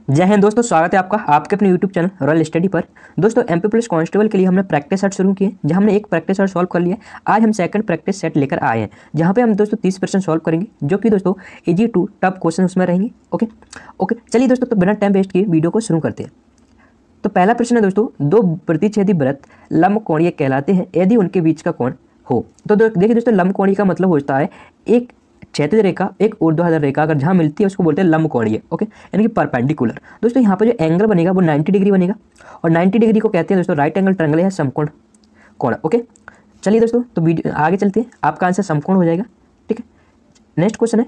जय हिंद दोस्तों, स्वागत है आपका आपके अपने यूट्यूब चैनल रॉयल स्टडी पर। दोस्तों एमपी पुलिस कांस्टेबल के लिए हमने प्रैक्टिस सेट शुरू किए, जहां हमने एक प्रैक्टिस सेट सॉल्व कर लिया। आज हम सेकंड प्रैक्टिस सेट लेकर आए हैं, जहां पे हम दोस्तों 30% सॉल्व करेंगे, जो कि दोस्तों इजी टू टफ क्वेश्चन उसमें रहेंगे। ओके चलिए दोस्तों, तो बिना टाइम वेस्ट किए वीडियो को शुरू करते हैं। तो पहला प्रश्न है दोस्तों, दो प्रतिच्छेदी वृत्त लंबकोणीय कहलाते हैं यदि उनके बीच का कोण हो। तो देखिए दोस्तों, लंबकोणीय का मतलब होता है एक क्षैतिज रेखा एक ऊर्ध्वाधर रेखा अगर जहाँ मिलती है उसको बोलते हैं लंबकोणीय। ओके, यानी कि परपेंडिकुलर। दोस्तों यहाँ पे जो एंगल बनेगा वो 90 डिग्री बनेगा, और 90 डिग्री को कहते हैं दोस्तों राइट एंगल ट्रायंगल या समकोण कोण। ओके चलिए दोस्तों, तो वीडियो आगे चलते हैं, आपका आंसर समकोण हो जाएगा। ठीक है, नेक्स्ट क्वेश्चन है,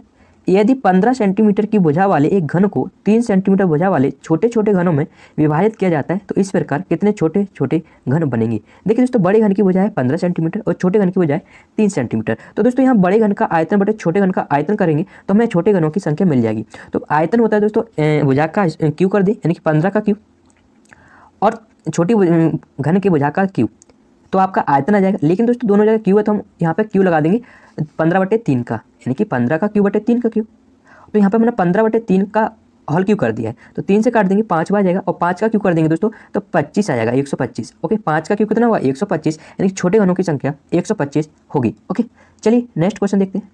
यदि 15 सेंटीमीटर की भुजा वाले एक घन को 3 सेंटीमीटर भुजा वाले छोटे छोटे घनों में विभाजित किया जाता है तो इस प्रकार कितने छोटे छोटे घन बनेंगे। देखिए दोस्तों, बड़े घन की भुजा है 15 सेंटीमीटर और छोटे घन की भुजा है 3 सेंटीमीटर। तो दोस्तों यहाँ बड़े घन का आयतन बटे छोटे घन का आयतन करेंगे तो हमें छोटे घनों की संख्या मिल जाएगी। तो आयतन होता है दोस्तों भुजा का क्यू कर दी, यानी कि 15 का क्यू, और छोटी घन की भुजा का क्यू, तो आपका आयतन आ जाएगा। लेकिन दोस्तों दोनों जगह क्यू है तो हम यहाँ पे क्यू लगा देंगे 15/3 का, यानी कि 15 का क्यू बटे 3 का क्यू। तो यहाँ पे मैंने 15/3 का होल क्यू कर दिया है, तो 3 से काट देंगे 5 आ जाएगा, और 5 का क्यू कर देंगे दोस्तों तो 25 आ जाएगा, 125। ओके, 5 का क्यू कितना हुआ 125, यानी कि छोटे घनों की संख्या 125 होगी। ओके चलिए नेक्स्ट क्वेश्चन देखते हैं।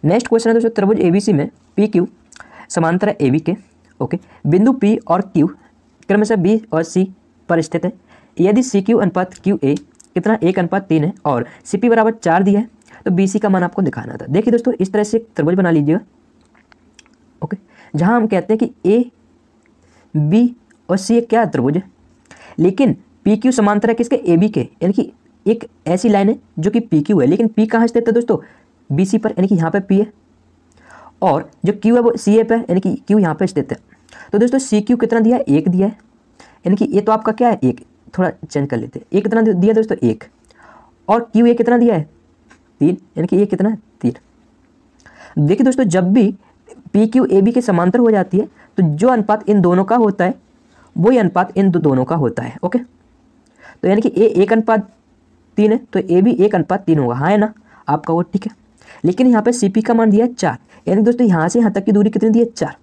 नेक्स्ट क्वेश्चन है दोस्तों, त्रिभुज एबीसी में पी क्यू समांतर है एबी के। ओके, बिंदु पी और क्यू क्रमशः बी और सी पर स्थित है। यदि सी क्यू अनुपात क्यू ए कितना 1:3 है और सी पी बराबर 4 दिया है तो बी सी का मान आपको दिखाना था। देखिए दोस्तों, इस तरह से एक त्रिभुज बना लीजिएगा। ओके, जहां हम कहते हैं कि ए बी और सी एक क्या त्रिभुज है, लेकिन पी क्यू समांतर है किसके ए बी के, यानी कि एक ऐसी लाइन है जो कि पी क्यू है, लेकिन पी कहाँ स्थित है दोस्तों बी सी पर, यानी कि यहाँ पे पी है, और जो क्यू है वो सी ए पर, यानी कि क्यू यहाँ पे स्थित है। तो दोस्तों सी क्यू कितना दिया है 1 दिया है, यानी कि ये तो आपका क्या है 1, थोड़ा चेंज कर लेते हैं, ये कितना दिया दोस्तों 1, और क्यू ए कितना दिया है 3, यानी कि ये कितना है 3। देखिए दोस्तों, जब भी पी क्यू ए बी के समांतर हो जाती है तो जो अनुपात इन दोनों का होता है वही अनुपात इन दोनों का होता है। ओके, तो यानी कि ए 1:3 है तो ए भी 1:3 होगा, हाँ है ना आपका वो, ठीक है। लेकिन यहाँ पे सी पी का मान दिया है 4, यानी दोस्तों यहाँ से यहाँ तक की दूरी कितनी दी है 4।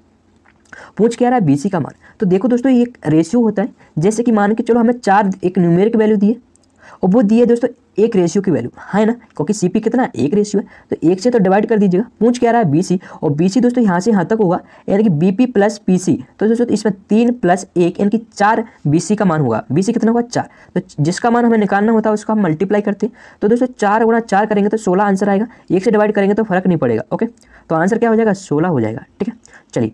पूछ क्या रहा है बी सी का मान। तो देखो दोस्तों, ये एक रेशियो होता है, जैसे कि मान के चलो हमें 4 एक न्यूमेरिक वैल्यू दी है और वो दी है दोस्तों 1 रेशियो की वैल्यू, है ना, क्योंकि सी पी कितना 1 रेशियो है तो 1 से तो डिवाइड कर दीजिएगा। पूछ क्या रहा है बी सी, और बी सी दोस्तों यहाँ से यहाँ तक होगा, यानी कि B P plus P C. तो दोस्तों इसमें 3 + 1 यानी कि 4 बी सी का मान होगा। बी सी कितना होगा 4, तो जिसका मान हमें निकालना होता है उसको हम मल्टीप्लाई करते हैं। तो दोस्तों 4 × 4 करेंगे तो 16 आंसर आएगा, 1 से डिवाइड करेंगे तो फर्क नहीं पड़ेगा। ओके, तो आंसर क्या हो जाएगा 16 हो जाएगा। ठीक है, चलिए,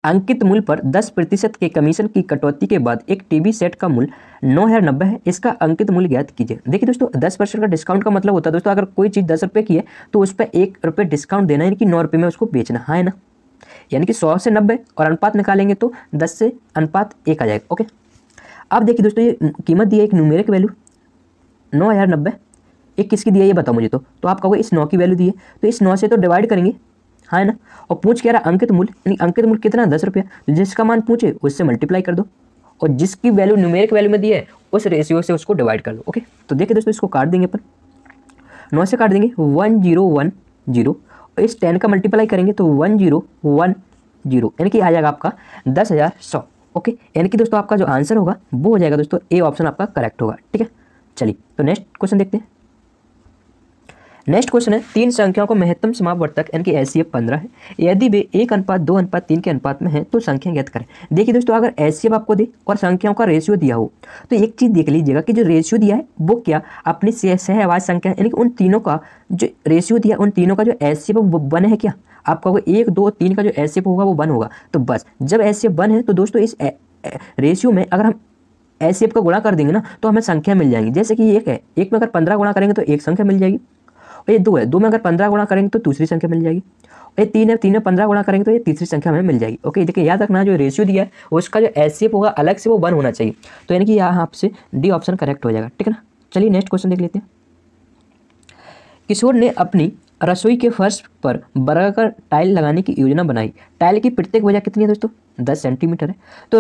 अंकित मूल्य पर 10% के कमीशन की कटौती के बाद एक टीवी सेट का मूल्य 9,090 है, इसका अंकित मूल्य ज्ञात कीजिए। देखिए दोस्तों, 10% का डिस्काउंट का मतलब होता है दोस्तों, अगर कोई चीज़ 10 रुपये की है तो उस पर 1 रुपये डिस्काउंट देना, यानी कि 9 रुपये में उसको बेचना, है ना, यानी कि 100 से 90 और अनुपात निकालेंगे तो 10 से अनुपात 1 आ जाएगा। ओके, अब देखिए दोस्तों, ये कीमत दी है एक न्यूमेरिक वैल्यू 9,090, एक किसकी दी है ये बताओ मुझे। तो आपका वो इस 9 की वैल्यू दी है, तो इस 9 से तो डिवाइड करेंगे, हाँ ना, और पूछ क्या रहा अंकित मूल्य, यानी अंकित मूल्य कितना 10 रुपया, जिसका मान पूछे उससे मल्टीप्लाई कर दो और जिसकी वैल्यू न्यूमेरिक वैल्यू में दी है उस रेशियो से उसको डिवाइड कर दो। ओके, तो देखिए दोस्तों, इसको काट देंगे अपन, 9 से काट देंगे 1010, और इस 10 का मल्टीप्लाई करेंगे तो 1010, यानी कि आ जाएगा आपका 10,100। ओके, यानी कि दोस्तों आपका जो आंसर होगा वो हो जाएगा दोस्तों ए ऑप्शन आपका करेक्ट होगा। ठीक है, चलिए तो नेक्स्ट क्वेश्चन देखते हैं। नेक्स्ट क्वेश्चन है, 3 संख्याओं को महत्तम समापवर्तक यानी कि एचसीएफ 15 है, यदि वे 1:2:3 के अनुपात में है तो संख्या ज्ञात करें। देखिए दोस्तों, अगर एचसीएफ आपको दे और संख्याओं का रेशियो दिया हो तो एक चीज़ देख लीजिएगा कि जो रेशियो दिया है वो क्या अपनी सहअवाच्य संख्या, यानी कि उन तीनों का जो रेशियो दिया उन तीनों का जो एचसीएफ वो 1 है क्या। आपका 1, 2, 3 का जो एचसीएफ होगा वो 1 होगा, तो बस जब एचसीएफ 1 है तो दोस्तों इस रेशियो में अगर हम एचसीएफ का गुणा कर देंगे ना तो हमें संख्या मिल जाएगी। जैसे कि 1 है, 1 में अगर 15 गुणा करेंगे तो एक संख्या मिल जाएगी, और ये 2 है, 2 में अगर 15 गुणा करेंगे तो दूसरी संख्या मिल जाएगी, और ये 3 है, 3 में 15 गुणा करेंगे तो ये तीसरी संख्या हमें मिल जाएगी। ओके, देखिए याद रखना जो रेशियो दिया है उसका जो एचसीएफ होगा अलग से वो 1 होना चाहिए, तो यानी कि यहाँ आपसे डी ऑप्शन करेक्ट हो जाएगा। ठीक है ना, चलिए नेक्स्ट क्वेश्चन देख लेते हैं। किशोर ने अपनी रसोई के फर्श पर वर्गाकार टाइल लगाने की योजना बनाई। टाइल की प्रत्येक भुजा कितनी है दोस्तों 10 सेंटीमीटर है, तो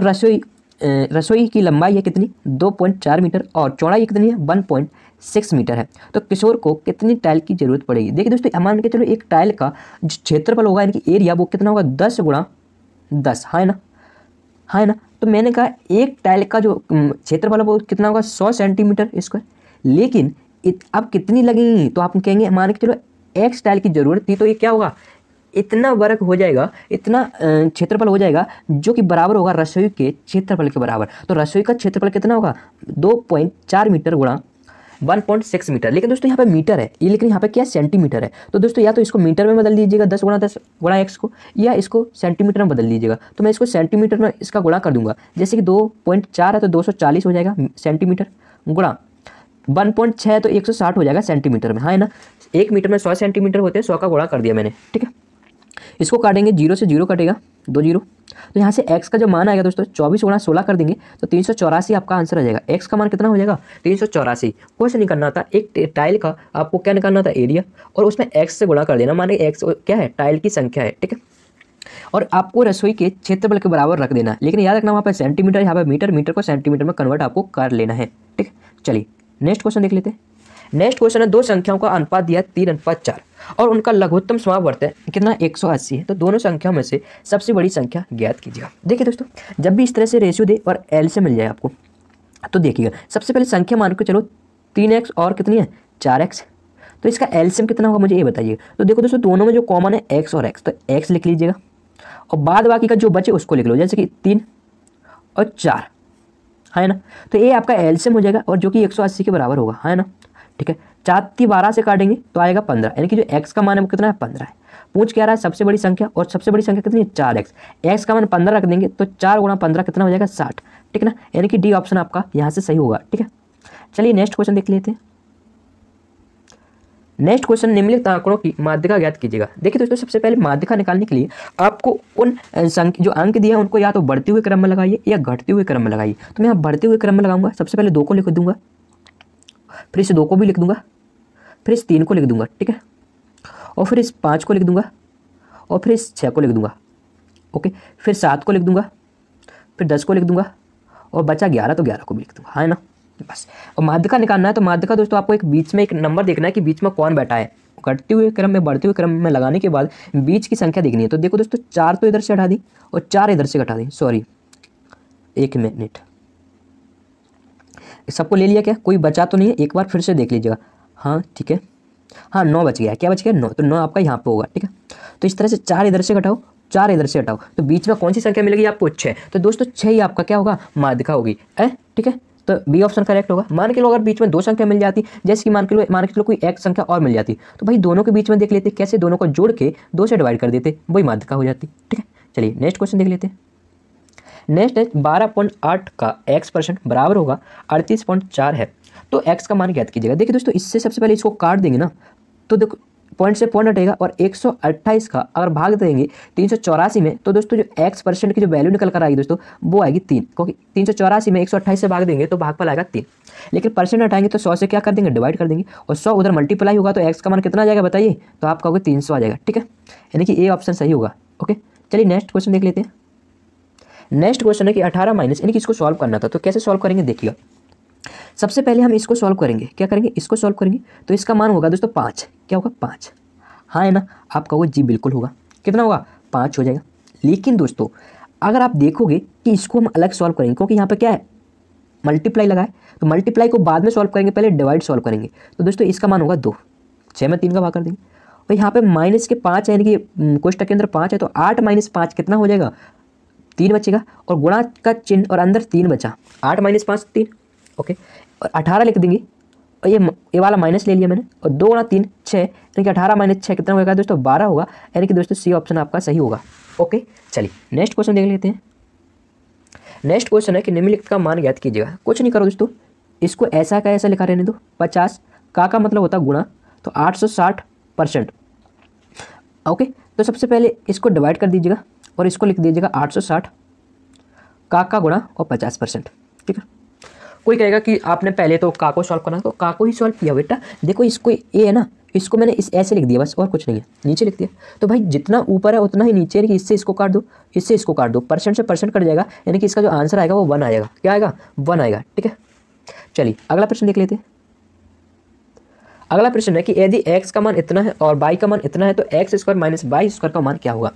रसोई की लंबाई है कितनी 2.4 मीटर और चौड़ाई कितनी है 1.6 मीटर है। तो किशोर को कितनी टाइल की जरूरत पड़ेगी। देखिए दोस्तों, मान के चलो एक टाइल का जो क्षेत्रफल होगा यानी कि एरिया वो कितना होगा 10 × 10, है ना, हाँ है ना। तो मैंने कहा एक टाइल का जो क्षेत्रफल है वो कितना होगा 100 सेंटीमीटर स्क्वायर। लेकिन अब कितनी लगेंगी, तो आप कहेंगे मान के चलो एक्स टाइल की ज़रूरत थी, तो ये क्या होगा, इतना वर्ग हो जाएगा, इतना क्षेत्रफल हो जाएगा जो कि बराबर होगा रसोई के क्षेत्रफल के बराबर। तो रसोई का क्षेत्रफल कितना होगा 2.4 मीटर गुणा 1.6 मीटर। लेकिन दोस्तों यहाँ पे मीटर है ये, लेकिन यहाँ पे क्या सेंटीमीटर है। तो दोस्तों या तो इसको मीटर में बदल दीजिएगा 10 गुणा 10 गुणा एक्स को, या इसको सेंटीमीटर में बदल दीजिएगा। तो मैं इसको सेंटीमीटर में इसका गुणा कर दूंगा। जैसे कि 2.4 है तो 240 हो जाएगा सेंटीमीटर, गुणा 1.6 है तो 160 हो जाएगा सेंटीमीटर में। हाँ है ना, 1 मीटर में 100 सेंटीमीटर होते हैं, 100 का गुणा कर दिया मैंने। ठीक है, इसको काटेंगे, 0 से 0 कटेगा, 2 0। तो यहाँ से x का जो मान आएगा दोस्तों 24 गुणा 16 कर देंगे तो 384 आपका आंसर आ जाएगा। x का मान कितना हो जाएगा 384। कुछ नहीं करना था, एक टाइल का आपको क्या निकालना था एरिया, और उसमें x से गुणा कर देना, माने x क्या है टाइल की संख्या है। ठीक है, और आपको रसोई के क्षेत्रफल के बराबर रख देना। लेकिन याद रखना वहाँ पर सेंटीमीटर, यहाँ पर मीटर, मीटर को सेंटीमीटर में कन्वर्ट आपको कर लेना है। ठीक है, चलिए नेक्स्ट क्वेश्चन देख लेते हैं। नेक्स्ट क्वेश्चन है, दो संख्याओं का अनुपात दिया 3:4 और उनका लघुत्तम समावर्त है कितना 180 है। तो दोनों संख्या में से सबसे बड़ी संख्या ज्ञात कीजिएगा। देखिए दोस्तों, जब भी इस तरह से रेशियो दे और एल से मिल जाए आपको, तो देखिएगा सबसे पहले संख्या मान के चलो 3x और कितनी है 4x, तो इसका एलसीएम कितना होगा मुझे ये बताइएगा। तो देखो दोस्तों, दोनों में जो कॉमन है x और x, तो x लिख लीजिएगा और बाद बाकी का जो बचे उसको लिख लो, जैसे कि 3 और 4 है ना। तो ये आपका एलसीएम हो जाएगा और जो कि 180 के बराबर होगा, है ना। ठीक है, 4 × 12 से काटेंगे तो आएगा 15, यानी कि जो x का मान है वो कितना है 15 है। पूछ क्या रहा है सबसे बड़ी संख्या, और सबसे बड़ी संख्या कितनी है 4x, x का मान 15 रख देंगे तो 4 × 15 कितना हो जाएगा 60। ठीक है ना, यानी कि डी ऑप्शन आपका यहाँ से सही होगा। ठीक है, चलिए नेक्स्ट क्वेश्चन देख लेते हैं। नेक्स्ट क्वेश्चन, निम्नलिखित आंकड़ों की माध्यिका ज्ञात कीजिएगा। देखिए दोस्तों, सबसे पहले माध्यिका निकालने के लिए आपको उन जो अंक दिए हैं उनको या तो बढ़ते हुए क्रम में लगाइए या घटते हुए क्रम में लगाइए। तो मैं यहाँ बढ़ते हुए क्रम में लगाऊंगा। सबसे पहले 2 को लिख दूंगा, फिर इस 2 को भी लिख दूंगा, फिर इस 3 को लिख दूंगा। ठीक है, और फिर इस 5 को लिख दूंगा, और फिर इस 6 को लिख दूंगा। ओके, फिर 7 को लिख दूंगा, फिर 10 को लिख दूंगा, और बचा 11 तो 11 को भी लिख दूंगा, है ना। बस, और माध्यिका निकालना है। तो माध्यिका दोस्तों आपको एक बीच में एक नंबर देखना है कि बीच में कौन बैठा है। घटते हुए क्रम में बढ़ते हुए क्रम में लगाने के बाद बीच की संख्या देखनी है। तो देखो दोस्तों, 4 तो इधर से हटा दी और 4 इधर से घटा दी, सॉरी 1 मिनट, सबको ले लिया क्या, कोई बचा तो नहीं है, एक बार फिर से देख लीजिएगा। हाँ ठीक है, हाँ 9 बच गया है। क्या बच गया 9, तो 9 आपका यहाँ पे होगा। ठीक है, तो इस तरह से 4 इधर से घटाओ, 4 इधर से हटाओ, तो बीच में कौन सी संख्या मिलेगी आपको 6। तो दोस्तों 6 ही आपका क्या होगा माध्यिका होगी। ठीक है, तो बी ऑप्शन करेक्ट होगा। मान के लो अगर बीच में 2 संख्या मिल जाती, जैसे कि मान के लो कोई एक संख्या और मिल जाती, तो भाई दोनों के बीच में देख लेते कैसे, दोनों को जोड़ के 2 से डिवाइड कर देते, वही माध्यिका हो जाती। ठीक है, चलिए नेक्स्ट क्वेश्चन देख लेते हैं। नेक्स्ट है 12.8 का x% बराबर होगा 38.4 है, तो x का मान ज्ञात कीजिएगा। देखिए दोस्तों, इससे सबसे पहले इसको काट देंगे ना, तो देखो पॉइंट से पॉइंट हटेगा और 128 का अगर भाग देंगे 384 में, तो दोस्तों जो x% की जो वैल्यू निकल कर आएगी दोस्तों वो आएगी 3, क्योंकि 384 में 128 से भाग देंगे तो भागफल आएगा 3। लेकिन परसेंट हटाएंगे तो 100 से क्या कर देंगे डिवाइड कर देंगे, और 100 उधर मल्टीप्लाई होगा तो x का मान कितना आ जाएगा बताइए, तो आप कहोगे 300 आ जाएगा। ठीक है, यानी कि ए ऑप्शन सही होगा। ओके, चलिए नेक्स्ट क्वेश्चन देख लेते हैं। नेक्स्ट क्वेश्चन है कि 18 माइनस, यानी कि इसको सॉल्व करना था। तो कैसे सॉल्व करेंगे देखिएगा। सबसे पहले हम इसको सॉल्व करेंगे, क्या करेंगे इसको सॉल्व करेंगे, तो इसका मान होगा दोस्तों 5। क्या होगा 5, हाँ है ना, आप कहोगे जी बिल्कुल होगा। कितना होगा 5 हो जाएगा। लेकिन दोस्तों अगर आप देखोगे कि इसको हम अलग सॉल्व करेंगे, क्योंकि यहाँ पे क्या है मल्टीप्लाई लगा है, तो मल्टीप्लाई को बाद में सॉल्व करेंगे, पहले डिवाइड सॉल्व करेंगे। तो दोस्तों इसका मान होगा 2, 6 में 3 का भाग कर देंगे, और यहाँ पे माइनस के 5 है, यानी कि कोष्टक के अंदर 5 है, तो 8 - 5 कितना हो जाएगा 3 बचेगा, और गुणा का चिन्ह और अंदर 3 बचा, 8 - 5 3। ओके, और 18 लिख देंगे, और ये वाला माइनस ले लिया मैंने, और 2 × 3 6, यानी कि 18 - 6 कितना होगा दोस्तों 12 होगा, यानी कि दोस्तों सी ऑप्शन आपका सही होगा। ओके, चलिए नेक्स्ट क्वेश्चन देख लेते हैं। नेक्स्ट क्वेश्चन है कि निम्नलिखित का मान ज्ञात कीजिएगा। कुछ नहीं करो दोस्तों, इसको ऐसा का ऐसा लिखा रहने दो। 50 का मतलब होता गुणा, तो 860%। ओके, तो सबसे पहले इसको डिवाइड कर दीजिएगा और इसको लिख दीजिएगा 860 का गुणा और 50%। ठीक है, कोई कहेगा कि आपने पहले तो का को सॉल्व करना, तो का को ही सॉल्व किया बेटा। देखो इसको ए है ना, इसको मैंने इस ऐसे लिख दिया बस, और कुछ नहीं है, नीचे लिख दिया। तो भाई जितना ऊपर है उतना ही नीचे, यानी कि इससे इसको काट दो, इससे इसको काट दो, परसेंट से परसेंट कट जाएगा, यानी कि इसका जो आंसर आएगा वो 1 आएगा। क्या आएगा 1 आएगा। ठीक है, चलिए अगला प्रश्न देख लेते हैं। अगला प्रश्न है कि यदि x का मान इतना है और y का मान इतना है, तो x² - y² का मान क्या होगा।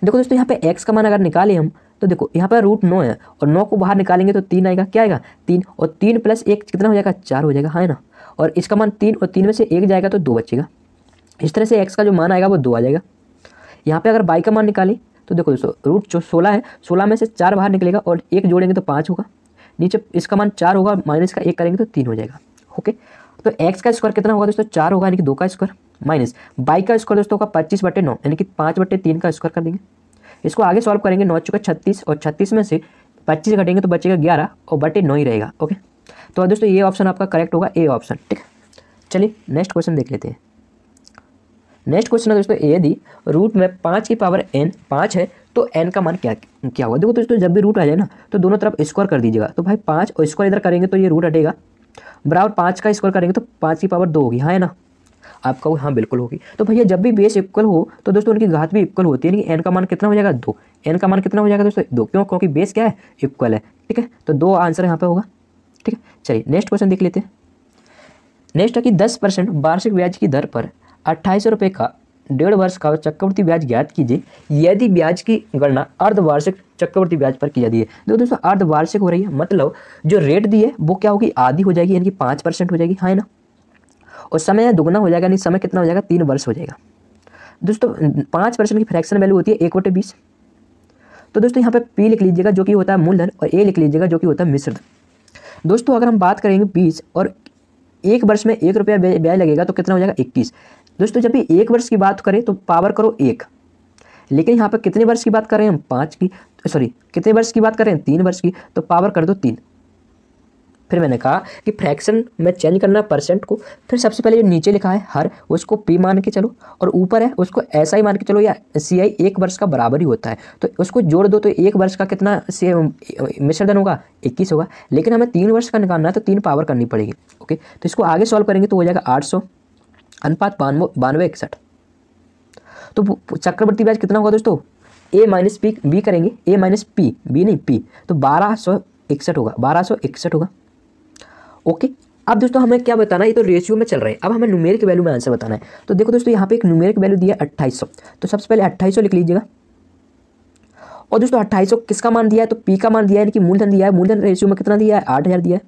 देखो दोस्तों, यहाँ पे x का मान अगर निकालें हम, तो देखो यहाँ पर रूट 9 है और 9 को बाहर निकालेंगे तो 3 आएगा। क्या आएगा? 3, और 3 + 1 कितना हो जाएगा? 4 हो जाएगा, है ना। और इसका मान 3 और 3 में से 1 जाएगा तो 2 बचेगा। इस तरह से x का जो मान आएगा वो 2 आ जाएगा। यहाँ पे अगर y का मान निकालें तो देखो दोस्तों रूट जो 16 है, 16 में से 4 बाहर निकलेगा और 1 जोड़ेंगे तो 5 होगा। नीचे इसका मान 4 होगा, माइनस का 1 करेंगे तो 3 हो जाएगा। ओके, तो x का स्क्वायर कितना होगा दोस्तों? 4 होगा, यानी कि 2 का स्क्वायर, माइनस y का स्क्वायर दोस्तों होगा 25/9, यानी कि 5/3 का स्क्वायर कर देंगे। इसको आगे सॉल्व करेंगे, 9 चुका 36 और 36 में से 25 घटेंगे तो बचेगा 11 और बटे 9 ही रहेगा। ओके, तो दोस्तों ये ऑप्शन आपका करेक्ट होगा, ए ऑप्शन। ठीक है, चलिए नेक्स्ट क्वेश्चन देख लेते हैं। नेक्स्ट क्वेश्चन है दोस्तों, यदि रूट में 5 की पावर n 5 है तो n का मान क्या होगा? देखो दोस्तों जब भी रूट आ जाए ना तो दोनों तरफ स्क्वायर कर दीजिएगा। तो भाई 5 और स्क्वायर इधर करेंगे तो ये रूट हटेगा, बराबर 5 का स्क्वायर करेंगे तो 5 की पावर 2 होगी, हाँ है ना। आपका वो हाँ बिल्कुल होगी। तो भैया जब भी बेस इक्वल हो तो दोस्तों उनकी घात भी इक्वल होती है, यानी कि n का मान कितना हो जाएगा? 2। n का मान कितना हो जाएगा दोस्तों? 2, क्यों? क्योंकि बेस क्या है? इक्वल है। ठीक है, तो 2 आंसर यहाँ पे होगा। ठीक है, चलिए नेक्स्ट क्वेश्चन देख लेते हैं। नेक्स्ट है कि 10% वार्षिक ब्याज की दर पर 2800 रुपये का 1.5 वर्ष का चक्रवृद्धि ब्याज ज्ञात कीजिए यदि ब्याज की गणना अर्धवार्षिक चक्रवृद्धि ब्याज पर की जाती है। देखो दोस्तों अर्धवार्षिक हो रही है, मतलब जो रेट दी है वो क्या होगी? आधी हो जाएगी, यानी कि 5% हो जाएगी, हाँ है ना। और समय दुगना हो जाएगा, यानी समय कितना हो जाएगा? 3 वर्ष हो जाएगा। दोस्तों 5% की फ्रैक्शन वैल्यू होती है 1/20। तो दोस्तों यहाँ पे P लिख लीजिएगा जो कि होता है मूलधन, और A लिख लीजिएगा जो कि होता है मिश्र धन। दोस्तों अगर हम बात करेंगे 20 और 1 वर्ष में 1 रुपया ब्याज लगेगा तो कितना हो जाएगा? 21। दोस्तों जब भी 1 वर्ष की बात करें तो पावर करो 1, लेकिन यहाँ पर कितने वर्ष की बात कर रहे हैं हम? 5 की, सॉरी कितने वर्ष की बात कर रहे हैं? 3 वर्ष की, तो पावर कर दो 3। फिर मैंने कहा कि फ्रैक्शन में चेंज करना परसेंट को, फिर सबसे पहले जो नीचे लिखा है हर, उसको P मान के चलो, और ऊपर है उसको ऐसा ही मान के चलो, या CI 1 वर्ष का बराबर ही होता है तो उसको जोड़ दो। तो 1 वर्ष का कितना मिश्र धन होगा? 21 होगा। लेकिन हमें 3 वर्ष का निकालना है तो 3 पावर करनी पड़ेगी। ओके, तो इसको आगे सॉल्व करेंगे तो हो जाएगा 800 अनुपात 92 61। तो चक्रवृद्धि ब्याज कितना होगा दोस्तों? A माइनस P B करेंगे, A माइनस P B नहीं P, तो 1261 होगा, 1261 होगा। ओके, अब दोस्तों हमें क्या बताना है? ये तो रेशियो में चल रहा है, अब हमें न्यूमेरिक वैल्यू में आंसर बताना है। तो देखो दोस्तों यहाँ पे एक न्यूमेरिक वैल्यू दिया 2800, तो सबसे पहले 2800 लिख लीजिएगा। और दोस्तों 2800 किसका मान दिया है? तो P का मान दिया है, यानी कि मूलधन दिया है। मूलधन रेशियो में कितना दिया है? 8000 दिया है।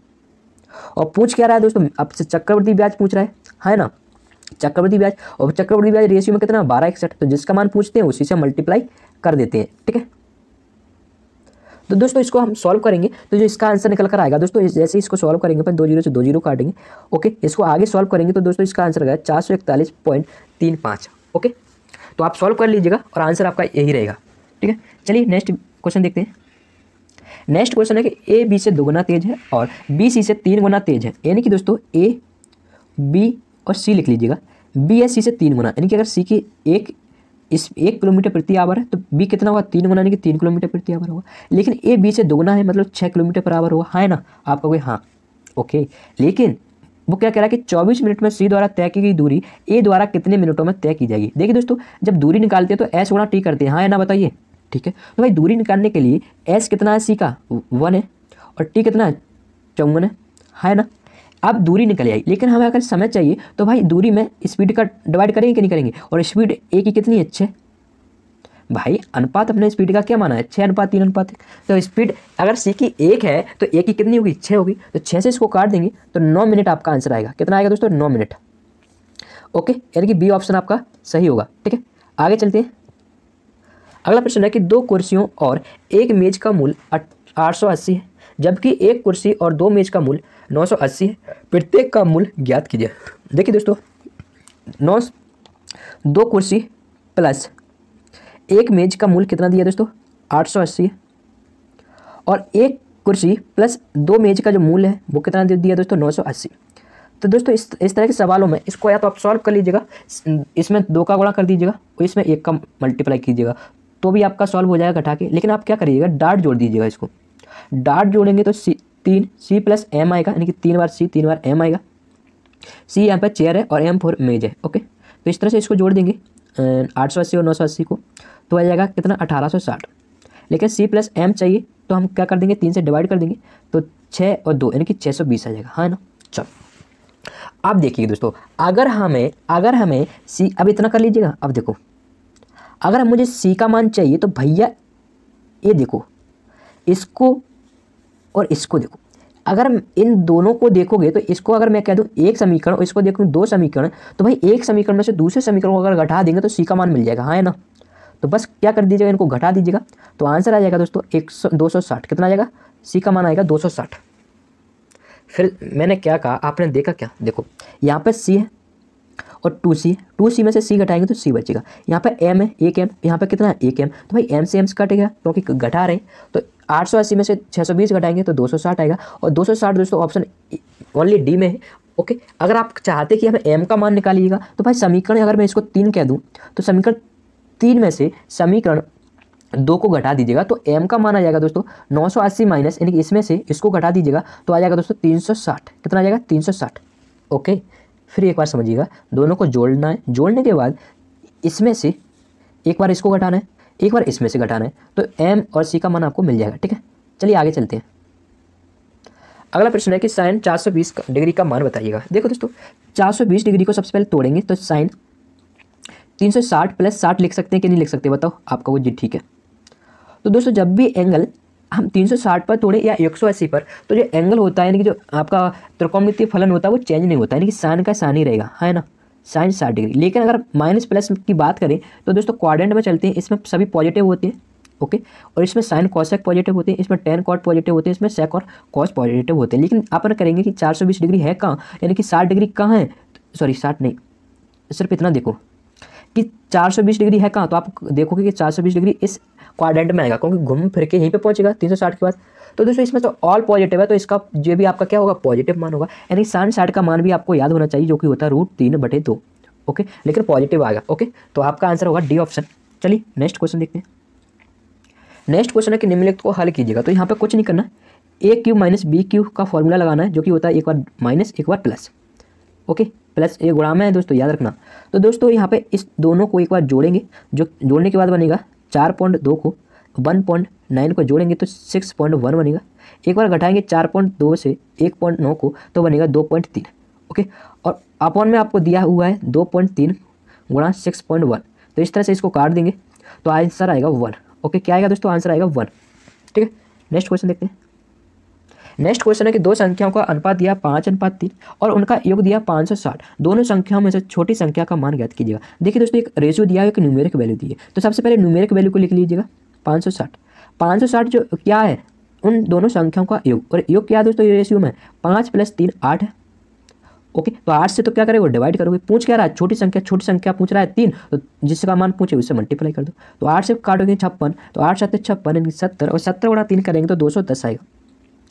और पूछ क्या रहा है दोस्तों? अब से चक्रवृद्धि ब्याज पूछ रहा है ना, चक्रवृद्धि ब्याज। और चक्रवृद्धि ब्याज रेशियो में कितना? 1261। तो जिसका मान पूछते हैं उसी से मल्टीप्लाई कर देते हैं। ठीक है, तो दोस्तों इसको हम सॉल्व करेंगे तो जो इसका आंसर निकल कर आएगा दोस्तों, जैसे इसको सॉल्व करेंगे अपन 2 0 से 2 0 काटेंगे। ओके, इसको आगे सॉल्व करेंगे तो दोस्तों इसका आंसर आएगा 441.35। ओके, तो आप सॉल्व कर लीजिएगा और आंसर आपका यही रहेगा। ठीक है, चलिए नेक्स्ट क्वेश्चन देखते हैं। नेक्स्ट क्वेश्चन है कि A B से 2 गुना तेज है और B C से 3 गुना तेज है, यानी कि दोस्तों A B और C लिख लीजिएगा। B है C से 3 गुना, यानी कि अगर C की 1 किलोमीटर प्रति आवर है तो B कितना होगा? 3 गुना, यानी कि 3 किलोमीटर प्रति आवर होगा। लेकिन A B से 2 गुना है, मतलब 6 किलोमीटर पर आवर होगा, है ना। आपका कोई हाँ ओके, लेकिन वो क्या कह रहा है कि 24 मिनट में C द्वारा तय की गई दूरी A द्वारा कितने मिनटों में तय की जाएगी। देखिए दोस्तों जब दूरी निकालते हैं तो S गुणा T करते हैं, हाँ है ना, बताइए। ठीक है, तो भाई दूरी निकालने के लिए S कितना है? C का 1 है और T कितना है? 54 है ना। अब दूरी निकल आई, लेकिन हमें अगर समय चाहिए तो भाई दूरी में स्पीड का डिवाइड करेंगे कि नहीं करेंगे? और स्पीड A की कितनी है? 6। भाई अनुपात अपने स्पीड का क्या माना है? 6:3:1। तो स्पीड अगर C की 1 है तो A की कितनी होगी? 6 होगी। तो 6 से इसको काट देंगे तो 9 मिनट आपका आंसर आएगा। कितना आएगा दोस्तों? 9 मिनट। ओके, यानी कि B ऑप्शन आपका सही होगा। ठीक है, आगे चलते हैं। अगला प्रश्न है कि 2 कुर्सियों और 1 मेज का मूल्य 880 है, जबकि 1 कुर्सी और 2 मेज का मूल्य 980 है। प्रत्येक का मूल्य ज्ञात कीजिए। देखिए दोस्तों 2 कुर्सी प्लस 1 मेज का मूल्य कितना दिया दोस्तों? 880 है। और 1 कुर्सी प्लस 2 मेज का जो मूल्य है वो कितना दिया दोस्तों? 980। तो दोस्तों इस तरह के सवालों में इसको या तो आप सॉल्व कर लीजिएगा, इसमें 2 का गुणा कर दीजिएगा और इसमें 1 का मल्टीप्लाई कीजिएगा तो भी आपका सॉल्व हो जाएगा घटा के। लेकिन आप क्या करिएगा? डार्ट जोड़ दीजिएगा। इसको डार्ट जोड़ेंगे तो C प्लस M आएगा, यानी कि 3 बार C 3 बार M आएगा। C यहाँ पर चेयर है और M फोर मेज है। ओके, तो इस तरह से इसको जोड़ देंगे 880 और 980 को, तो आ जाएगा कितना? 1860। लेकिन C प्लस M चाहिए तो हम क्या कर देंगे? 3 से डिवाइड कर देंगे तो 6 और 2 यानी कि 620 आ जाएगा, हाँ ना। चलो अब देखिए दोस्तों, अगर हमें C, अब इतना कर लीजिएगा। अब देखो अगर मुझे C का मान चाहिए तो भैया ये देखो इसको और इसको देखो, अगर इन दोनों को देखोगे तो इसको अगर मैं कह दूं एक समीकरण और इसको देखूं दो समीकरण, तो भाई एक समीकरण में से दूसरे समीकरण को अगर घटा देंगे तो सी का मान मिल जाएगा, हाँ है ना। तो बस क्या कर दीजिएगा, इनको घटा दीजिएगा, तो आंसर आ जाएगा दोस्तों 260। कितना आ जाएगा, सी का मान आएगा 260। फिर मैंने क्या कहा, आपने देखा क्या, देखो यहाँ पे सी है और 2c है, 2c में से c घटाएंगे तो c बचेगा। यहाँ पे m है, 1 m, यहाँ पे कितना है 1 m, तो भाई m से m कटेगा क्योंकि घटा रहे हैं। तो 880 में से 620 घटाएंगे तो 260 आएगा, और 260 दोस्तों ऑप्शन ओनली डी में है। ओके, अगर आप चाहते कि हमें m का मान निकालिएगा तो भाई समीकरण अगर मैं इसको 3 कह दूँ तो समीकरण 3 में से समीकरण 2 को घटा दीजिएगा तो m का मान आ जाएगा दोस्तों 980 माइनस, यानी कि इसमें से इसको घटा दीजिएगा तो आ जाएगा दोस्तों 360। कितना आ जाएगा 360। ओके, फिर एक बार समझिएगा, दोनों को जोड़ना है, जोड़ने के बाद इसमें से एक बार इसको घटाना है, एक बार इसमें से घटाना है, तो m और c का मान आपको मिल जाएगा। ठीक है, चलिए आगे चलते हैं। अगला प्रश्न है कि साइन 420 डिग्री का मान बताइएगा। देखो दोस्तों 420 डिग्री को सबसे पहले तोड़ेंगे तो साइन 360 प्लस 60 लिख सकते हैं कि नहीं लिख सकते, बताओ आपका वो जी ठीक है। तो दोस्तों जब भी एंगल हम 360 पर तोड़े या 180 पर, तो जो एंगल होता है यानी कि जो आपका त्रिकोणमितीय फलन होता है वो चेंज नहीं होता, यानी कि साइन का साइन ही रहेगा, है ना, साइन 60 डिग्री। लेकिन अगर माइनस प्लस की बात करें तो दोस्तों क्वाड्रेंट में चलते हैं, इसमें सभी पॉजिटिव होते हैं। ओके, और इसमें साइन कॉसेक पॉजिटिव होते हैं, इसमें टेन कॉट पॉजिटिव होते हैं, इसमें सेक और कॉस पॉजिटिव होते हैं। लेकिन अपन करेंगे कि 420 डिग्री है कहाँ, यानी कि 60 डिग्री कहाँ है, सॉरी 60 नहीं, सिर्फ इतना देखो कि 420 डिग्री है कहाँ, तो आप देखोगे कि 420 डिग्री इस क्वाड्रेंट में आएगा क्योंकि घूम फिर के यहीं पे पहुंचेगा 360 के बाद। तो दोस्तों इसमें तो ऑल पॉजिटिव है, तो इसका जो भी आपका क्या होगा पॉजिटिव मान होगा, यानी साइन 60 का मान भी आपको याद होना चाहिए जो कि होता है √3/2। ओके, लेकिन पॉजिटिव आएगा। ओके, तो आपका आंसर होगा डी ऑप्शन। चलिए नेक्स्ट क्वेश्चन देखते हैं। नेक्स्ट क्वेश्चन है कि निम्नलिखित को हल कीजिएगा। तो यहाँ पे कुछ नहीं करना, a³ माइनस b³ का फॉर्मूला लगाना है जो कि होता है एक बार माइनस एक बार प्लस। ओके, प्लस एक गुणा में है दोस्तों, याद रखना। तो दोस्तों यहाँ पे इस दोनों को एक बार जोड़ेंगे, जो जोड़ने के बाद बनेगा 4.2 को 1.9 को जोड़ेंगे तो 6.1 बनेगा। एक बार घटाएंगे 4.2 से 1.9 को तो बनेगा 2.3। ओके, और अपॉन में आपको दिया हुआ है 2.3 गुणा 6.1, तो इस तरह से इसको काट देंगे तो आंसर आएगा 1। ओके, क्या आएगा दोस्तों, आंसर आएगा 1। ठीक है, नेक्स्ट क्वेश्चन देखते हैं। नेक्स्ट क्वेश्चन है कि दो संख्याओं का अनुपात दिया 5:3 और उनका योग दिया 560। दोनों संख्याओं में से छोटी संख्या का मान ज्ञात कीजिएगा। देखिए दोस्तों एक रेशियो दिया है, एक न्यूमेरिक वैल्यू दी है, तो सबसे पहले न्यूमेरिक वैल्यू को लिख लीजिएगा 560। 560 जो क्या है, उन दोनों संख्याओं का योग, और योग क्या है दोस्तों रेशियो में 5 + 3 8 है। ओके, तो 8 से तो क्या करेंगे डिवाइड करोगे, पूछ क्या रहा है छोटी संख्या पूछ रहा है 3, तो जिसका मान पूछे उससे मल्टीप्लाई कर दो। तो 8 से काटोगे 56, तो 8 7 56 यानी 70, और 70 गुणा 3 करेंगे तो 210 आएगा।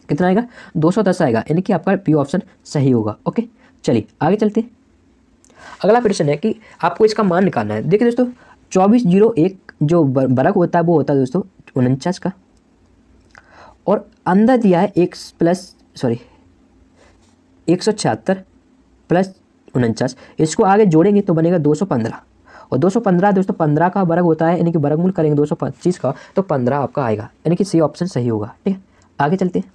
कितना आएगा 210 आएगा, यानी कि आपका पी ऑप्शन सही होगा। ओके, चलिए आगे चलते हैं। अगला प्रश्न है कि आपको इसका मान निकालना है। देखिए दोस्तों 2401 जो वर्ग होता है वो होता है दोस्तों 49 का, और अंदर दिया है 176 प्लस 49, इसको आगे जोड़ेंगे तो बनेगा 215, और 215 दोस्तों 15 का वर्ग होता है, यानी कि वर्गमूल करेंगे 225 का तो 15 आपका आएगा, यानी कि सी ऑप्शन सही होगा। ठीक है, आगे चलते हैं।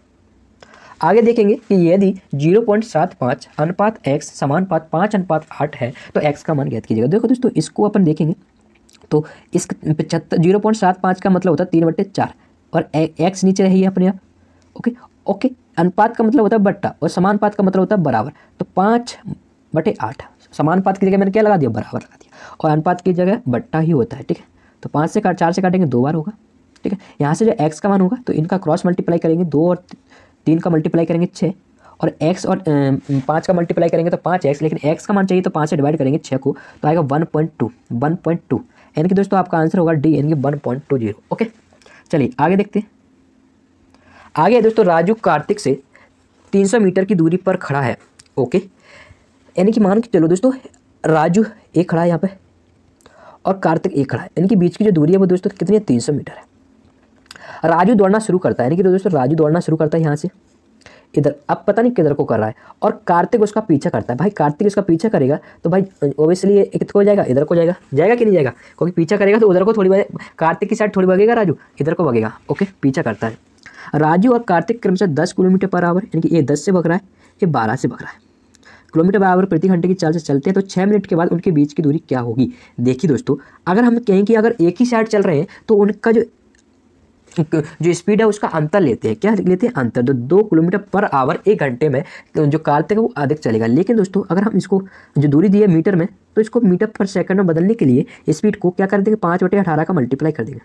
आगे देखेंगे कि यदि 0.75 अनुपात x समानुपात 5:8 है तो x का मान ज्ञात कीजिएगा। देखो दोस्तों इसको अपन देखेंगे तो इस 0.75 का मतलब होता है 3/4, और x नीचे रही है अपने आप। ओके, अनुपात का मतलब होता है बट्टा, और समानुपात का मतलब होता है बराबर। तो 5/8 समानुपात की जगह मैंने क्या लगा दिया, बराबर लगा दिया, और अनुपात की जगह बट्टा ही होता है। ठीक है, तो 4 से काटेंगे 2 बार होगा। ठीक है, यहाँ से जो x का मान होगा तो इनका क्रॉस मल्टीप्लाई करेंगे, 2 और 3 का मल्टीप्लाई करेंगे 6, और x और 5 का मल्टीप्लाई करेंगे तो 5x, लेकिन x का मान चाहिए तो 5 से डिवाइड करेंगे 6 को तो आएगा 1.2, यानी कि दोस्तों आपका आंसर होगा डी, यानी कि 1.20। ओके, चलिए आगे देखते हैं। आगे दोस्तों राजू कार्तिक से 300 मीटर की दूरी पर खड़ा है। ओके, यानी कि मान के चलो दोस्तों राजू एक खड़ा है यहाँ पे और कार्तिक एक खड़ा है, यानी कि बीच की जो दूरी है वो दोस्तों कितनी है 300 मीटर है। राजू दौड़ना शुरू करता है, यानी कि दोस्तों राजू दौड़ना शुरू करता है यहाँ से इधर, अब पता नहीं किधर को कर रहा है, और कार्तिक उसका पीछा करता है। भाई कार्तिक उसका पीछा करेगा तो भाई ओबियसली किधर को जाएगा, इधर को जाएगा कि नहीं जाएगा, क्योंकि पीछा करेगा तो उधर को थोड़ी कार्तिक की साइड थोड़ी भागेगा, राजू इधर को भागेगा। ओके, पीछा करता है। राजू और कार्तिक क्रमशः 10 किलोमीटर पर आवर, यानी कि ये 10 से भाग रहा है, ये 12 से भाग रहा है, किलोमीटर बराबर प्रति घंटे की चाल से चलते हैं, तो 6 मिनट के बाद उनके बीच की दूरी क्या होगी। देखिए दोस्तों अगर हम कहें कि अगर एक ही साइड चल रहे हैं तो उनका जो जो स्पीड है उसका अंतर लेते हैं। क्या लेते हैं? अंतर। तो 2 किलोमीटर पर आवर 1 घंटे में जो कार तक वो अधिक चलेगा। लेकिन दोस्तों अगर हम इसको जो दूरी दी है मीटर में, तो इसको मीटर पर सेकंड में बदलने के लिए स्पीड को क्या कर देंगे, 5/18 का मल्टीप्लाई कर देंगे।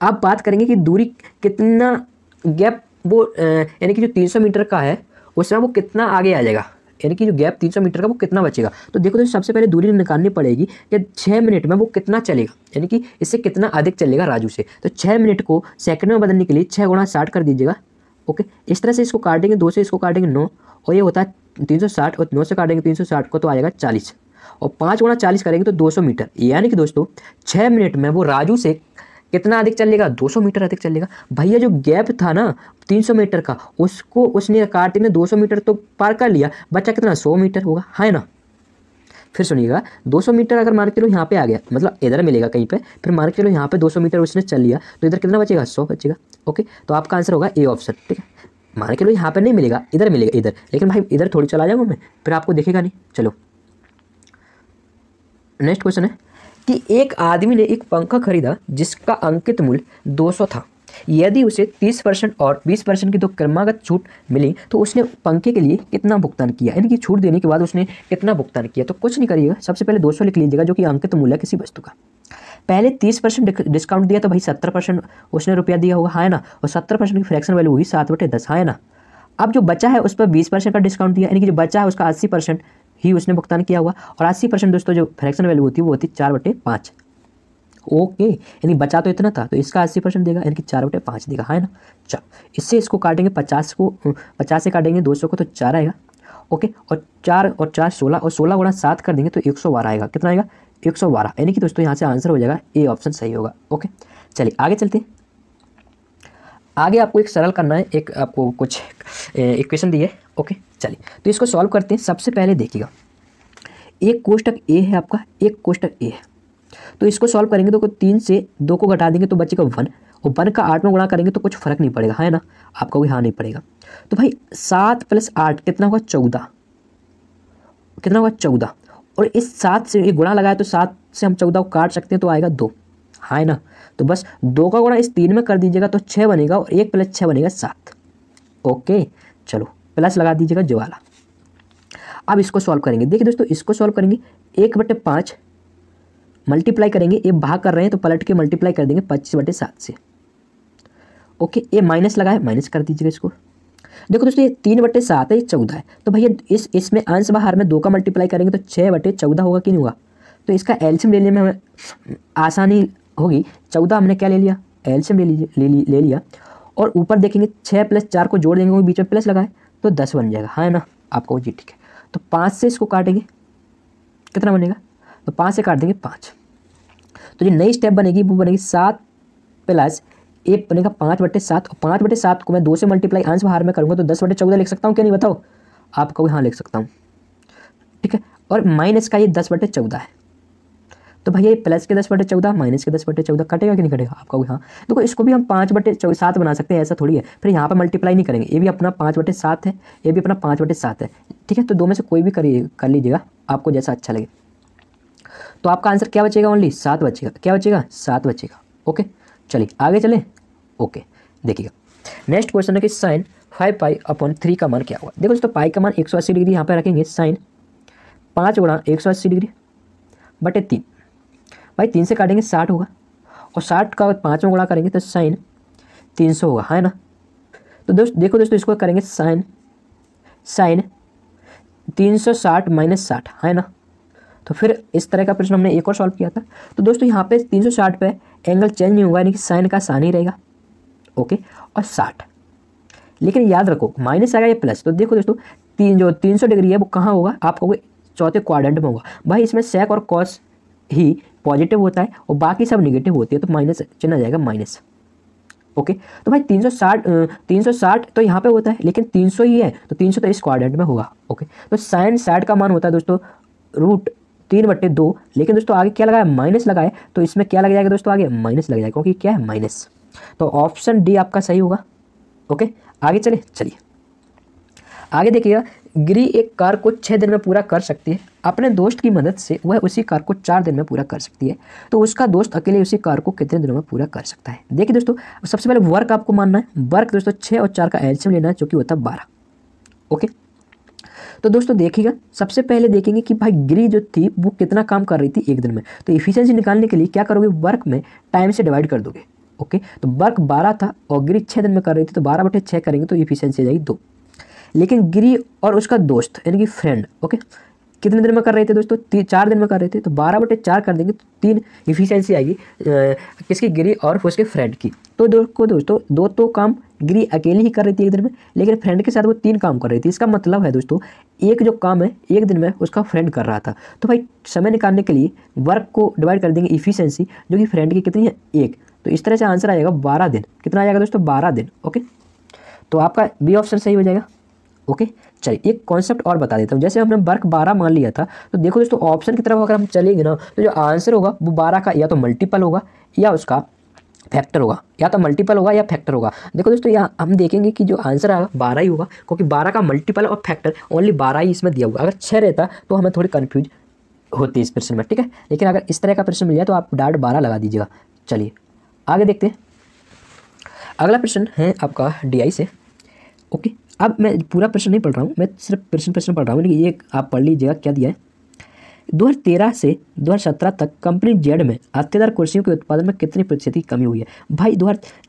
अब बात करेंगे कि दूरी कितना गैप वो यानी कि जो 300 मीटर का है उसमें वो कितना आगे आ जाएगा, यानी कि जो गैप 300 मीटर का वो कितना बचेगा। तो देखो तो सबसे पहले दूरी निकालनी पड़ेगी कि 6 मिनट में वो कितना चलेगा, यानी कि इससे कितना अधिक चलेगा राजू से। तो 6 मिनट को सेकंड में बदलने के लिए 6 × 60 कर दीजिएगा। ओके, इस तरह से इसको काटेंगे, 2 से इसको काटेंगे 9 और ये होता है 360 और 9 से काटेंगे 360 को तो आएगा 40 और 5 × 40 करेंगे तो 200 मीटर। यानी कि दोस्तों 6 मिनट में वो राजू से कितना अधिक चलेगा, 200 मीटर अधिक चलेगा। भैया जो गैप था ना 300 मीटर का, उसको उसने काटने में 200 मीटर तो पार कर लिया, बचा कितना 100 मीटर होगा, है ना। फिर सुनिएगा 200 मीटर अगर मान के चलो यहाँ पे आ गया, मतलब इधर मिलेगा कहीं पे, फिर मान के चलो यहाँ पे 200 मीटर उसने चल लिया तो इधर कितना बचेगा, 100 बचेगा। ओके, तो आपका आंसर होगा ए ऑप्शन। ठीक है, मान के चलो यहाँ पे नहीं मिलेगा, इधर मिलेगा इधर, लेकिन भाई इधर थोड़ी चला जाऊँगा मैं, फिर आपको दिखेगा नहीं। चलो नेक्स्ट क्वेश्चन है कि एक आदमी ने एक पंखा खरीदा जिसका अंकित मूल्य 200 था। यदि उसे 30% और 20% की 2 क्रमागत छूट मिली तो उसने पंखे के लिए कितना भुगतान किया, यानी कि छूट देने के बाद उसने कितना भुगतान किया। तो कुछ नहीं करिएगा, सबसे पहले 200 लिख लीजिएगा जो कि अंकित मूल्य किसी वस्तु का। पहले 30% डिस्काउंट दिया तो भाई 70% उसने रुपया दिया होगा, है ना, और 70% की फ्रैक्शन वैल्यू हुई 7/10, है ना। अब जो बचा है उस पर 20% का डिस्काउंट दिया, यानी कि जो बचा है उसका 80% ही उसने भुगतान किया हुआ, और 80% दोस्तों जो फ्रैक्शन वैल्यू होती है वो होती है 4/5। ओके, यानी बचा तो इतना था तो इसका 80% देगा, यानी कि 4/5 देगा, है ना। चलो इससे इसको काटेंगे 50 से काटेंगे 200 को तो 4 आएगा। ओके, और 4 और 4 16 और 16 × 7 कर देंगे तो 112 आएगा। कितना आएगा, 112, यानी कि दोस्तों यहाँ से आंसर हो जाएगा ए ऑप्शन सही होगा। ओके, चलिए आगे चलते हैं। आगे आपको एक सरल करना है, एक आपको कुछ इक्वेशन दी है। ओके चलिए तो इसको सॉल्व करते हैं। सबसे पहले देखिएगा एक कोष्टक ए है आपका, एक कोष्टक ए है, तो इसको सॉल्व करेंगे तो 3 से 2 को घटा देंगे तो बचेगा 1 और 1 का 8 में गुणा करेंगे तो कुछ फर्क नहीं पड़ेगा, है ना, आपका कोई हाँ नहीं पड़ेगा। तो भाई 7 + 8 कितना होगा, 14, कितना होगा 14, और इस 7 से ये गुणा लगाया तो 7 से हम 14 को काट सकते हैं तो आएगा 2, है ना। तो बस 2 का गुणा इस 3 में कर दीजिएगा तो 6 बनेगा और 1 + 6 बनेगा 7। ओके चलो प्लस लगा दीजिएगा जो वाला। अब इसको सॉल्व करेंगे, देखिए दोस्तों इसको सॉल्व करेंगे 1/5 मल्टीप्लाई करेंगे, ये भाग कर रहे हैं तो पलट के मल्टीप्लाई कर देंगे 25/7 से। ओके, ये माइनस लगा है, माइनस कर दीजिएगा इसको। देखो दोस्तों ये 3/7 है, ये 14 है, तो भैया इसमें अंश बाहर में 2 का मल्टीप्लाई करेंगे तो 6/14 होगा कि नहीं होगा। तो इसका एलसीएम लेने में हमें आसानी होगी। 14 हमने क्या ले लिया, एलसीएम ले लिया, और ऊपर देखेंगे 6 + 4 को जोड़ देंगे, वो बीच में प्लस लगाए तो 10 बन जाएगा, है ना आपको जी। ठीक है, तो 5 से इसको काटेंगे कितना बनेगा, तो 5 से काट देंगे 5, तो जो नई स्टेप बनेगी वो बनेगी 7 + 1 बनेगा 5/7, और 5/7 को मैं 2 से मल्टीप्लाई अंश बाहर में करूँगा तो 10/14 लिख सकता हूँ, क्या नहीं बताओ, आपका हाँ लिख सकता हूँ। ठीक है, और माइनस का ये 10/14 है, तो भैया ये प्लस के 10/14 माइनस के 10/14 कटेगा कि नहीं कटेगा, आपका भी हाँ। देखो इसको भी हम 5/7 बना सकते हैं, ऐसा थोड़ी है, फिर यहाँ पर मल्टीप्लाई नहीं करेंगे, ये भी अपना 5/7 है, ये भी अपना 5/7 है। ठीक है, तो 2 में से कोई भी कर लीजिएगा आपको जैसा अच्छा लगे। तो आपका आंसर क्या बचेगा, ओनली 7 बचेगा, क्या बचेगा 7 बचेगा। ओके चलिए आगे चलें। ओके देखिएगा नेक्स्ट क्वेश्चन है कि sin 5π/3 का मान क्या होगा। देखो दोस्तों पाई का मान 180 डिग्री यहाँ पर रखेंगे, sin 5 × 180 डिग्री बटे 3, भाई 3 से काटेंगे 60 होगा, और 60 का 5 में गुणा करेंगे तो sin 300 होगा, है ना। तो देखो दोस्तों इसको करेंगे sin 360 - 60, है ना। तो फिर इस तरह का प्रश्न हमने एक और सॉल्व किया था। तो दोस्तों यहाँ पे 360 पे एंगल चेंज नहीं होगा, यानी कि साइन का साइन ही रहेगा। ओके, और 60, लेकिन याद रखो माइनस आएगा या प्लस। तो देखो दोस्तों जो 300 डिग्री है वो कहाँ होगा, आपको चौथे क्वाड्रेंट में होगा। भाई इसमें सेक और कॉस ही पॉजिटिव होता है और बाकी सब निगेटिव होती है, तो माइनस चिन्ह आ जाएगा माइनस। ओके, तो भाई 360 तो यहाँ पे होता है, लेकिन 300 ही है तो 300 तो इस क्वाड्रेंट में होगा। ओके, तो साइन 60 का मान होता है दोस्तों √3/2, लेकिन दोस्तों आगे क्या लगाया, माइनस लगाए, तो इसमें क्या लग जाएगा दोस्तों, आगे माइनस लग जाएगा, क्योंकि क्या है माइनस। तो ऑप्शन डी आपका सही होगा। ओके आगे चलिए आगे देखिएगा गिरी एक कार्य को 6 दिन में पूरा कर सकती है, अपने दोस्त की मदद से वह उसी कार्य को 4 दिन में पूरा कर सकती है, तो उसका दोस्त अकेले उसी कार्य को कितने दिनों में पूरा कर सकता है। देखिए दोस्तों, सबसे पहले वर्क आपको मानना है। वर्क दोस्तों 6 और 4 का एलसीएम लेना है, जो कि होता है 12। ओके, तो दोस्तों देखिएगा, सबसे पहले देखेंगे कि भाई गिरी जो थी वो कितना काम कर रही थी एक दिन में। तो इफिशियंसी निकालने के लिए क्या करोगे, वर्क में टाइम से डिवाइड कर दोगे। ओके, तो वर्क 12 था और गिरी 6 दिन में कर रही थी, तो 12/6 करेंगे तो इफिशियंसी आ जाएगी 2। लेकिन गिरी और उसका दोस्त यानी कि फ्रेंड, ओके, कितने दिन में कर रहे थे दोस्तों, 4 दिन में कर रहे थे, तो 12/4 कर देंगे तो 3 इफिशियंसी आएगी किसकी, गिरी और उसके फ्रेंड की। तो दोस्तों दो तो काम गिरी अकेली ही कर रही थी एक दिन में, लेकिन फ्रेंड के साथ वो 3 काम कर रही थी। इसका मतलब है दोस्तों, एक जो काम है एक दिन में उसका फ्रेंड कर रहा था। तो भाई समय निकालने के लिए वर्क को डिवाइड कर देंगे इफिशियंसी, जो कि फ्रेंड की कितनी है, 1। तो इस तरह से आंसर आएगा 12 दिन। कितना आ जाएगा दोस्तों, 12 दिन। ओके, तो आपका बी ऑप्शन सही हो जाएगा। ओके, चलिए एक कॉन्सेप्ट और बता देता हूँ। जैसे हमने वर्क 12 मान लिया था, तो देखो दोस्तों ऑप्शन की तरफ अगर हम चलेंगे ना, तो जो आंसर होगा वो 12 का या तो मल्टीपल होगा या उसका फैक्टर होगा, या तो मल्टीपल होगा या फैक्टर होगा। देखो दोस्तों, यहाँ हम देखेंगे कि जो आंसर आएगा 12 ही होगा, क्योंकि 12 का मल्टीपल और फैक्टर ओनली 12 ही इसमें दिया होगा। अगर 6 रहता तो हमें थोड़ी कन्फ्यूज होती इस प्रश्न में, ठीक है। लेकिन अगर इस तरह का प्रश्न मिल जाए तो आप डायरेक्ट 12 लगा दीजिएगा। चलिए आगे देखते हैं। अगला प्रश्न है आपका DI से। ओके, अब मैं पूरा प्रश्न नहीं पढ़ रहा हूँ, मैं सिर्फ प्रश्न पढ़ रहा हूँ, लेकिन ये आप पढ़ लीजिएगा क्या दिया है। 2013 से 2017 तक कंपनी जेड में हत्तेदार कुर्सियों के उत्पादन में कितनी प्रतिशत की कमी हुई है। भाई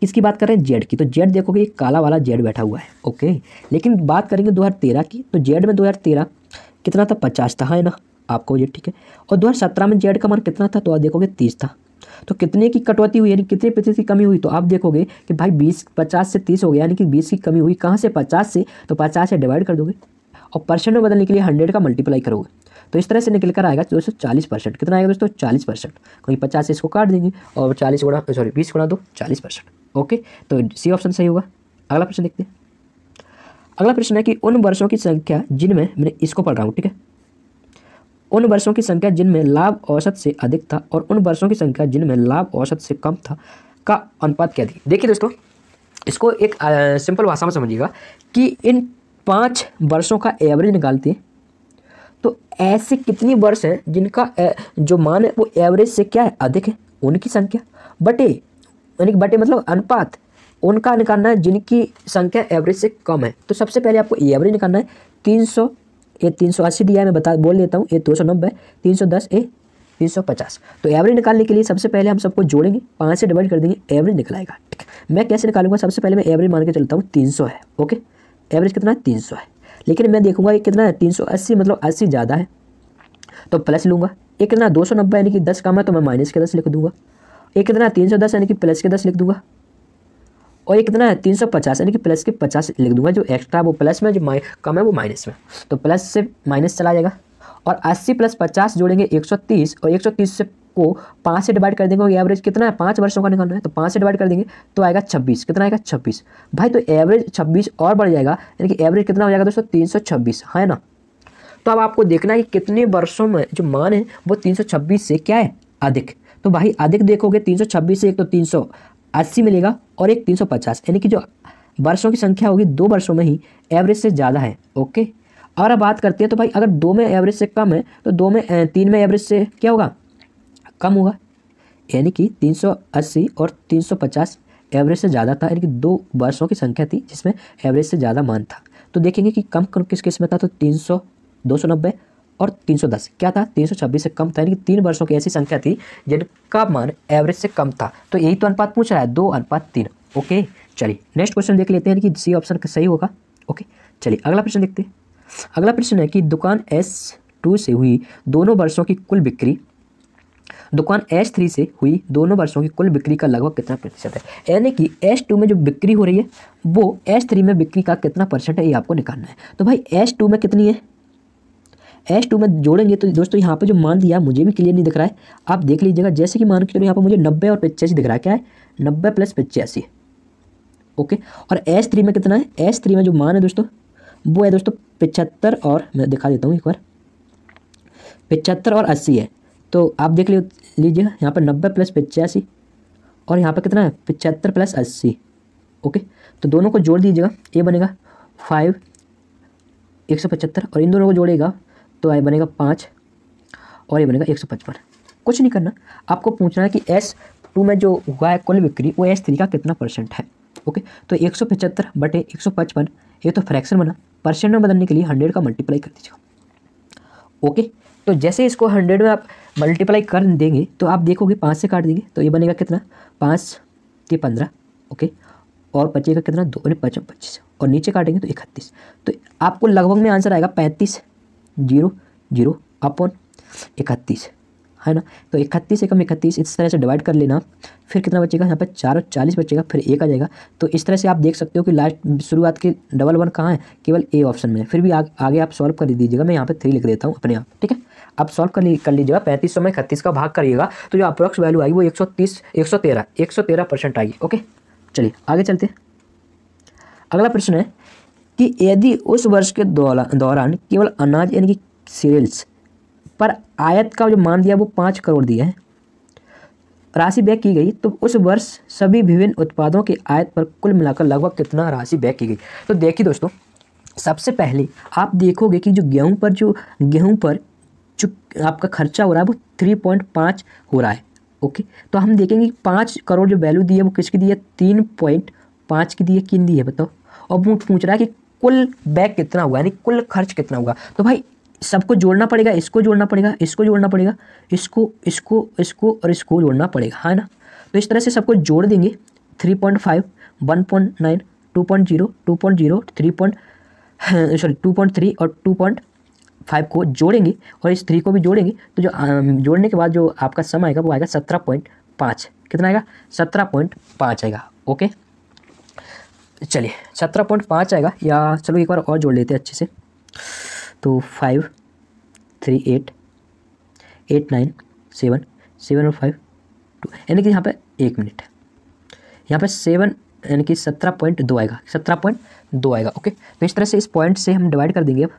किसकी बात कर रहे हैं, जेड की। तो जेड देखोगे एक काला वाला जेड बैठा हुआ है। ओके, लेकिन बात करेंगे 2013 की, तो जेड में 2013 कितना था, 50 था, है ना आपको ये, ठीक है। और 2017 में जेड का मान कितना था, तो आप देखोगे 30 था। तो कितने की कटौती हुई, यानी कितने प्रतिशत की कमी हुई, तो आप देखोगे कि भाई 50 से 30 हो गया, यानी कि 20 की कमी हुई। कहाँ से, 50 से, तो 50 से डिवाइड कर दोगे और परसेंट में बदलने के लिए 100 का मल्टीप्लाई करोगे, तो इस तरह से निकल कर आएगा दोस्तों 40%। कितना आएगा दोस्तों, 40%। क्योंकि 50 से इसको काट देंगे और 20 गुणा 2 40%। ओके, तो सी ऑप्शन सही होगा। अगला प्रश्न देखते हैं। अगला प्रश्न है कि उन वर्षों की संख्या जिनमें, मैं इसको पढ़ रहा हूँ, ठीक है, उन वर्षों की संख्या जिनमें लाभ औसत से अधिक था और उन वर्षों की संख्या जिनमें लाभ औसत से कम था का अनुपात क्या थी। देखिए दोस्तों, इसको एक सिंपल भाषा में समझिएगा कि इन 5 वर्षों का एवरेज निकालते हैं, तो ऐसे कितनी वर्ष हैं जिनका जो मान है वो एवरेज से क्या है, अधिक है, उनकी संख्या बटे, यानी कि बटे मतलब अनुपात उनका निकालना है जिनकी संख्या एवरेज से कम है। तो सबसे पहले आपको एवरेज निकालना है। 300, ये 380 दिया है, मैं बोल देता हूँ, ये 290, 310, ये 350। तो एवरेज निकालने के लिए सबसे पहले हम सबको जोड़ेंगे, 5 से डिवाइड कर देंगे, एवरेज निकलाएगा। ठीक है, मैं कैसे निकालूंगा, सबसे पहले मैं एवरेज मान के चलता हूँ 300 है। ओके, एवरेज कितना है, 300 है। लेकिन मैं देखूंगा ये कितना है, 380, मतलब 80 ज़्यादा है तो प्लस लूँगा। ये कितना 290, यानी कि 10 कम है तो मैं माइनस के 10 लिख दूंगा। ये कितना 310, यानी कि प्लस के 10 लिख दूंगा। और ये कितना है 350, यानी कि प्लस के 50 लिख दूंगा। जो एक्स्ट्रा वो प्लस में, जो कम है वो माइनस में, तो प्लस से माइनस चला जाएगा। और 80 + 50 जोड़ेंगे 130, और 130 से को 5 से डिवाइड कर देंगे। एवरेज कितना है, 5 वर्षों का निकालना है, तो 5 से डिवाइड कर देंगे तो आएगा 26। कितना आएगा, 26। भाई तो एवरेज 26 और बढ़ जाएगा, यानी कि एवरेज कितना हो जाएगा दोस्तों, 326, है ना। तो अब आपको देखना है कि कितने वर्षों में जो मान है वो 326 से क्या है, अधिक। तो भाई अधिक देखोगे 326 से एक तो 380 मिलेगा और एक 350, यानी कि जो वर्षों की संख्या होगी 2 वर्षों में ही एवरेज से ज़्यादा है। ओके, और अब बात करते हैं तो भाई अगर 2 में एवरेज से कम है तो 3 में एवरेज से क्या होगा, कम होगा। यानी कि 380 और 350 एवरेज से ज़्यादा था, यानी कि 2 वर्षों की संख्या थी जिसमें एवरेज से ज़्यादा मान था। तो देखेंगे कि कम किस केस में था, तो 300, 290 और 310 क्या था, 326 से कम था, यानी कि 3 वर्षों की ऐसी संख्या थी जिनका मान एवरेज से कम था। तो यही तो अनुपात पूछ रहा है, 2:3। ओके, चलिए नेक्स्ट क्वेश्चन देख लेते हैं कि सी ऑप्शन सही होगा। ओके, चलिए अगला प्रश्न देखते हैं। अगला प्रश्न है कि दुकान S2 से हुई दोनों वर्षों की कुल बिक्री दुकान S3 से हुई दोनों वर्षों की कुल बिक्री का लगभग कितना प्रतिशत है। यानी कि S2 में जो बिक्री हो रही है वो S3 में बिक्री का कितना परसेंट है, ये आपको निकालना है। तो भाई S2 में कितनी है, S2 में जोड़ेंगे तो दोस्तों यहाँ पे जो मान दिया मुझे भी क्लियर नहीं दिख रहा है, आप देख लीजिएगा। जैसे कि मान के चलो यहाँ पर मुझे 90 और 85 दिख रहा है, क्या है 90 + 85। ओके, और S3 में कितना है, S3 में जो मान है दोस्तों वो है दोस्तों 75, और मैं दिखा देता हूँ एक बार, 75 और 80 है। तो आप देख लीजिएगा यहाँ पर 90 + 85 और यहाँ पर कितना है 75 + 80। ओके, तो दोनों को जोड़ दीजिएगा, ये बनेगा 5 175 और इन दोनों को जोड़ेगा तो ये बनेगा 5 और ये बनेगा 155। कुछ नहीं करना, आपको पूछना है कि S2 में जो हुआ है कुल बिक्री वो S3 का कितना % है। ओके, तो 175 बटे 155, ये तो फ्रैक्शन बना, परसेंट में बदलने के लिए 100 का मल्टीप्लाई कर दीजिएगा। ओके, तो जैसे इसको 100 में आप मल्टीप्लाई कर देंगे तो आप देखोगे 5 से काट देंगे तो ये बनेगा कितना, 5 के 15। ओके, और बचेगा कितना, 2 और 5 25, और नीचे काटेंगे तो 31। तो आपको लगभग में आंसर आएगा 35,000 अपॉन 31, है ना। तो 31 एकम 31 इस तरह से डिवाइड कर लेना, फिर कितना बचेगा, यहाँ पे 4 और 40 बचेगा, फिर 1 आ जाएगा। तो इस तरह से आप देख सकते हो कि लास्ट शुरुआत के डबल 1 कहाँ है, केवल ए ऑप्शन में है। फिर भी आगे आप सॉल्व कर दीजिएगा, मैं यहाँ पे 3 लिख देता हूँ अपने आप, ठीक है। आप सॉल्व कर लीजिएगा, 3500 में 31 का भाग करिएगा तो जो अप्रोक्स वैल्यू आएगी वो 113% आएगी। ओके, चलिए आगे चलते हैं। अगला प्रश्न है कि यदि उस वर्ष के दौरान केवल अनाज यानी कि सीरियल्स पर आयत का जो मान दिया वो 5 करोड़ दिया है, राशि व्यय की गई, तो उस वर्ष सभी विभिन्न उत्पादों की आयत पर कुल मिलाकर लगभग कितना राशि व्यय की गई। तो देखिए दोस्तों, सबसे पहले आप देखोगे कि जो गेहूं पर जो आपका खर्चा हो रहा है वो 3.5 हो रहा है। ओके, तो हम देखेंगे 5 करोड़ जो वैल्यू दी है वो किसकी दी है, 3.5 की दी है, किन दी है बताओ। और वो पूछ रहा है कि कुल व्यय कितना हुआ, यानी कुल खर्च कितना हुआ। तो भाई सबको जोड़ना पड़ेगा, इसको जोड़ना पड़ेगा, इसको जोड़ना पड़ेगा, इसको इसको इसको और इसको जोड़ना पड़ेगा, है ना। तो इस तरह से सबको जोड़ देंगे, 3.5, 1.9, 2.0, 2.0, 2.3 और 2.5 को जोड़ेंगे और इस 3 को भी जोड़ेंगे तो जो जोड़ने के बाद जो आपका सम आएगा वो आएगा 17.5। कितना आएगा, 17.5 आएगा। ओके, चलिए 17.5 आएगा, या चलो एक बार और जोड़ लेते हैं अच्छे से। तो 5, 3, 8, 8, 9, 7, 7 और 5, 2, यानी कि यहाँ पे 1 मिनट, यहाँ पे 7 यानी कि 17.2 आएगा, 17.2 आएगा। ओके, तो इस तरह से इस पॉइंट से हम डिवाइड कर देंगे। अब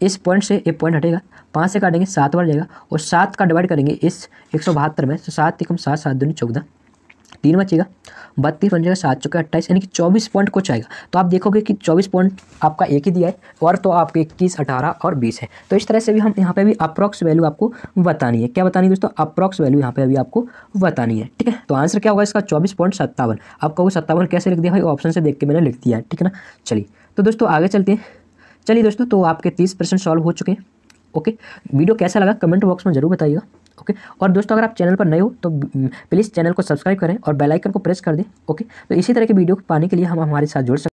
इस पॉइंट से एक पॉइंट हटेगा, 5 से काटेंगे 7 बार जाएगा, और 7 का डिवाइड करेंगे इस 172 में, तो 7 एकम 7, 7 दूनी 14, 3 बचेगा, 32 बन जाएगा, 7 चौके 28, यानी कि 24 पॉइंट कुछ आएगा। तो आप देखोगे कि 24 पॉइंट आपका एक ही दिया है, और तो आपके 21, 18 और 20 है। तो इस तरह से भी हम यहाँ पे भी अप्रॉक्स वैल्यू आपको बतानी है। क्या बतानी है दोस्तों, अप्रॉक्स वैल्यू यहाँ पे अभी आपको बतानी है, ठीक है। तो आंसर क्या होगा इसका, 24.57। आपका वो 57 कैसे लिख दिया भाई, ऑप्शन से देख के मैंने लिख दिया है, ठीक है ना। चलिए तो दोस्तों आगे चलते हैं। चलिए दोस्तों, तो आपके 30% सॉल्व हो चुके हैं। ओके, वीडियो कैसा लगा कमेंट बॉक्स में जरूर बताइएगा। ओके, और दोस्तों अगर आप चैनल पर नए हो तो प्लीज़ चैनल को सब्सक्राइब करें और बेल आइकन को प्रेस कर दें। ओके, तो इसी तरह के वीडियो पाने के लिए हम हमारे साथ जुड़ सकते हैं।